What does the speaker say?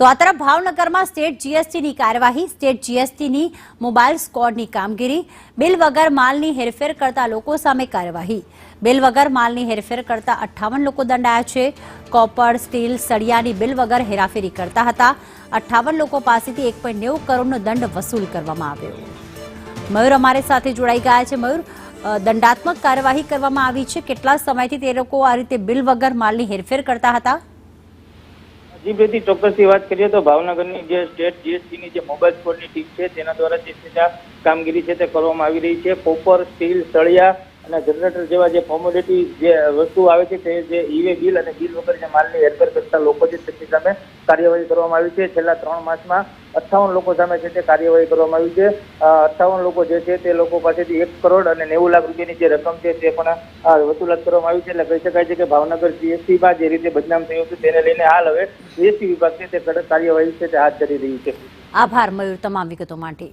તો આ તરફ ભાવનગરમાં સ્ટેટ જીએસટીની કાર્યવાહી, સ્ટેટ જીએસટીની મોબાઈલ સ્ક્વોડની કામગીરી, બિલ વગર માલની હેરફેર કરતા લોકો સામે કાર્યવાહી. બિલ વગર માલની હેરફેર કરતા 58 લોકો દંડાયા છે. કોપર, સ્ટીલ, સળિયાની બિલ વગર હેરાફેરી કરતા હતા. 58 લોકો પાસેથી 1.90 કરોડનો દંડ વસૂલ કરવામાં આવ્યો. મયુર અમારી સાથે જોડાઈ ગયા છે. મયુર, દંડાત્મક કાર્યવાહી કરવામાં આવી છે. કેટલા સમયથી તે લોકો આ રીતે બિલ વગર માલની હેરફેર કરતા હતા? જી બેટી, ચોક્કસથી વાત કરીએ તો ભાવનગરની જે સ્ટેટ જીએસટીની જે મોબાઈલ સ્ક્વોડની ટીમ છે તેના દ્વારા જે કામગીરી છે તે કરવામાં આવી રહી છે. કોપર, સ્ટીલ, સળિયા અને જનરેટર જેવા જે કોમોડિટી જે વસ્તુ આવે છે તે જે ઈ-વે બિલ અને બિલ વગર જે માલની હેરફેર કરતા લોકો છે તેમની સામે કાર્યવાહી કરવામાં આવી છે. છેલ્લા 3 માસમાં 58 લોકો સામે છે તે કાર્યવાહી કરવામાં આવી છે. 58 લોકો જે છે તે લોકો પાસેથી 1 કરોડ અને 90 લાખ રૂપિયાની જે રકમ છે તે પણ વસૂલાત કરવામાં આવી છે. એટલે કહી શકાય છે કે ભાવનગર જીએસટીમાં જે રીતે બદનામ થયું હતું તેને લઈને હાલ હવે જીએસટી વિભાગ છે તે કડક કાર્યવાહી છે તે હાથ ધરી રહી છે. આભાર મયુર તમામ વિગતો માટે.